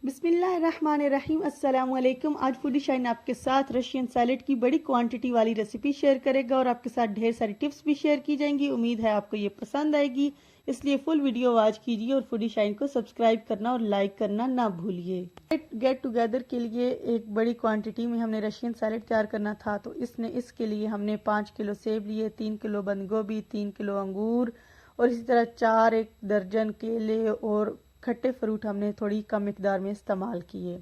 बिस्मिल्लाहिर्रहमानिर्रहीम। अस्सलाम वालेकुम। आज फूडी शाइन आपके साथ रशियन सैलेड की बड़ी क्वांटिटी वाली रेसिपी शेयर करेगा और आपके साथ ढेर सारी टिप्स भी शेयर की जाएंगी। उम्मीद है आपको ये पसंद आएगी, इसलिए फुल वीडियो वॉच कीजिए और फूडी शाइन को सब्सक्राइब करना और लाइक करना ना भूलिए। गेट टुगेदर के लिए एक बड़ी क्वांटिटी में हमने रशियन सैलेड तैयार करना था, तो इसके लिए हमने 5 किलो सेब लिए, 3 किलो बंद गोभी, 3 किलो अंगूर और इसी तरह 1 दर्जन केले और खट्टे फ्रूट हमने थोड़ी कम मिकदार में इस्तेमाल किए।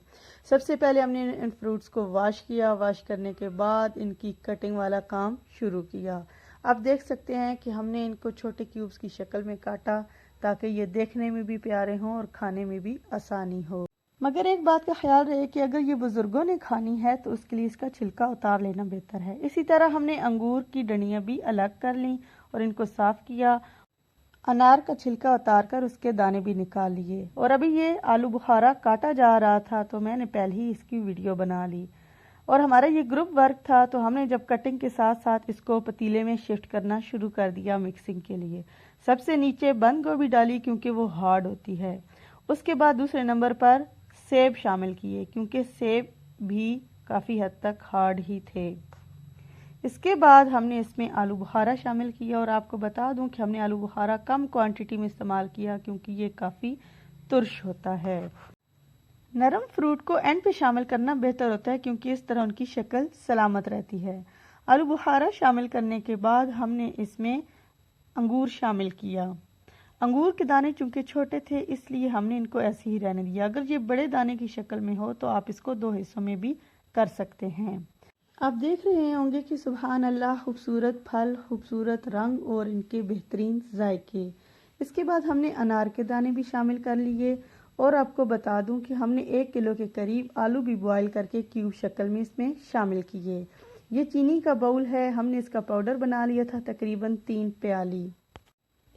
सबसे पहले हमने इन फ्रूट्स को वॉश किया। वॉश करने के बाद इनकी कटिंग वाला काम शुरू किया। आप देख सकते हैं कि हमने इनको छोटे क्यूब्स की शक्ल में काटा ताकि ये देखने में भी प्यारे हों और खाने में भी आसानी हो। मगर एक बात का ख्याल रहे कि अगर ये बुजुर्गों ने खानी है तो उसके लिए इसका छिलका उतार लेना बेहतर है। इसी तरह हमने अंगूर की डंडियां भी अलग कर ली और इनको साफ किया। अनार का छिलका उतार कर उसके दाने भी निकाल लिए। और अभी ये आलू बुखारा काटा जा रहा था तो मैंने पहले ही इसकी वीडियो बना ली। और हमारा ये ग्रुप वर्क था तो हमने जब कटिंग के साथ साथ इसको पतीले में शिफ्ट करना शुरू कर दिया मिक्सिंग के लिए। सबसे नीचे बंद गोभी डाली क्योंकि वो हार्ड होती है। उसके बाद दूसरे नंबर पर सेब शामिल किए क्योंकि सेब भी काफ़ी हद तक हार्ड ही थे। इसके बाद हमने इसमें आलू बुखारा शामिल किया और आपको बता दूं कि हमने आलू बुखारा कम क्वांटिटी में इस्तेमाल किया क्योंकि ये काफ़ी तुर्श होता है। नरम फ्रूट को एंड पे शामिल करना बेहतर होता है क्योंकि इस तरह उनकी शक्ल सलामत रहती है। आलू बुखारा शामिल करने के बाद हमने इसमें अंगूर शामिल किया। अंगूर के दाने चूंकि छोटे थे इसलिए हमने इनको ऐसे ही रहने दिया। अगर ये बड़े दाने की शक्ल में हो तो आप इसको 2 हिस्सों में भी कर सकते हैं। आप देख रहे होंगे कि सुभान अल्लाह, खूबसूरत फल, खूबसूरत रंग और इनके बेहतरीन जायके। इसके बाद हमने अनार के दाने भी शामिल कर लिए और आपको बता दूं कि हमने 1 किलो के करीब आलू भी बॉईल करके क्यूब शक्ल में इसमें शामिल किए। ये चीनी का बाउल है, हमने इसका पाउडर बना लिया था तकरीबन 3 प्याली।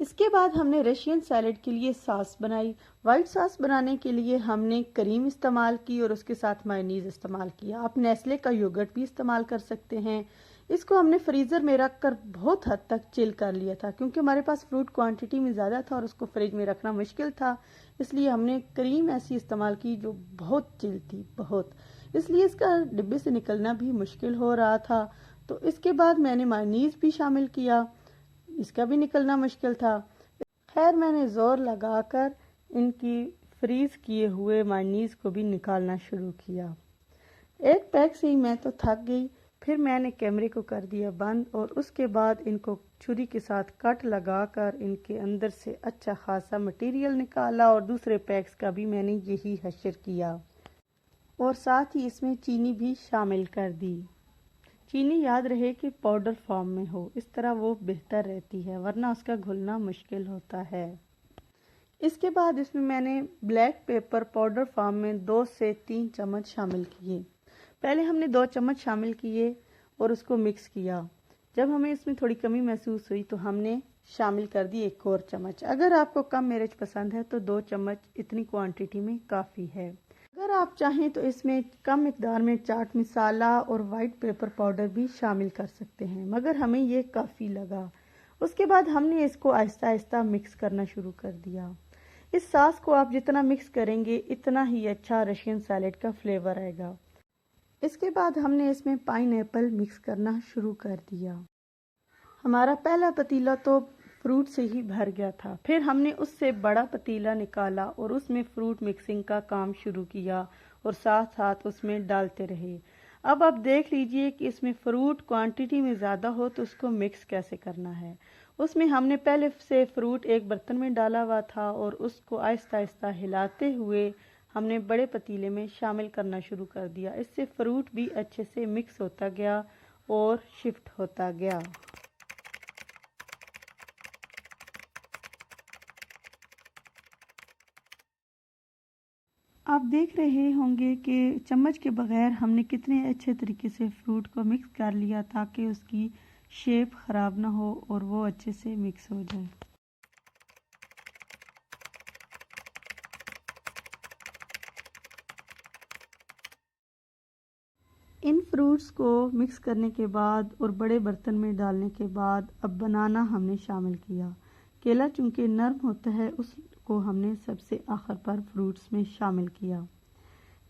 इसके बाद हमने रशियन सैलेड के लिए सॉस बनाई। वाइट सॉस बनाने के लिए हमने क्रीम इस्तेमाल की और उसके साथ मायोनीज इस्तेमाल किया। आप नेस्ले का योगर्ट भी इस्तेमाल कर सकते हैं। इसको हमने फ्रीज़र में रख कर बहुत हद तक चिल कर लिया था क्योंकि हमारे पास फ्रूट क्वांटिटी में ज़्यादा था और उसको फ्रिज में रखना मुश्किल था, इसलिए हमने क्रीम ऐसी इस्तेमाल की जो बहुत चिल थी, बहुत, इसलिए इसका डिब्बे से निकलना भी मुश्किल हो रहा था। तो इसके बाद मैंने मायोनीज भी शामिल किया, इसका भी निकलना मुश्किल था। खैर मैंने जोर लगाकर इनकी फ्रीज किए हुए मायोनीज को भी निकालना शुरू किया। एक पैक से ही मैं तो थक गई। फिर मैंने कैमरे को कर दिया बंद और उसके बाद इनको छुरी के साथ कट लगाकर इनके अंदर से अच्छा खासा मटेरियल निकाला और दूसरे पैक्स का भी मैंने यही हशर किया और साथ ही इसमें चीनी भी शामिल कर दी। चीनी याद रहे कि पाउडर फॉर्म में हो, इस तरह वो बेहतर रहती है, वरना उसका घुलना मुश्किल होता है। इसके बाद इसमें मैंने ब्लैक पेपर पाउडर फॉर्म में 2 से 3 चम्मच शामिल किए। पहले हमने 2 चम्मच शामिल किए और उसको मिक्स किया। जब हमें इसमें थोड़ी कमी महसूस हुई तो हमने शामिल कर दी 1 और चम्मच। अगर आपको कम मिर्च पसंद है तो 2 चम्मच इतनी क्वांटिटी में काफ़ी है। अगर आप चाहें तो इसमें कम मिकदार में चाट मसाला और वाइट पेपर पाउडर भी शामिल कर सकते हैं, मगर हमें ये काफ़ी लगा। उसके बाद हमने इसको आहिस्ता आहिस्ता मिक्स करना शुरू कर दिया। इस सॉस को आप जितना मिक्स करेंगे इतना ही अच्छा रशियन सैलेड का फ्लेवर आएगा। इसके बाद हमने इसमें पाइनएप्पल मिक्स करना शुरू कर दिया। हमारा पहला पतीला तो फ्रूट से ही भर गया था। फिर हमने उससे बड़ा पतीला निकाला और उसमें फ्रूट मिक्सिंग का काम शुरू किया और साथ साथ उसमें डालते रहे। अब आप देख लीजिए कि इसमें फ्रूट क्वांटिटी में ज़्यादा हो तो उसको मिक्स कैसे करना है। उसमें हमने पहले से फ्रूट एक बर्तन में डाला हुआ था और उसको आहिस्ता आहिस्ता हिलाते हुए हमने बड़े पतीले में शामिल करना शुरू कर दिया। इससे फ्रूट भी अच्छे से मिक्स होता गया और शिफ्ट होता गया। आप देख रहे होंगे कि चम्मच के बगैर हमने कितने अच्छे तरीके से फ्रूट को मिक्स कर लिया ताकि उसकी शेप ख़राब ना हो और वो अच्छे से मिक्स हो जाए। इन फ्रूट्स को मिक्स करने के बाद और बड़े बर्तन में डालने के बाद अब बनाना हमने शामिल किया। केला चूंकि नरम होता है उसको हमने सबसे आखिर पर फ्रूट्स में शामिल किया।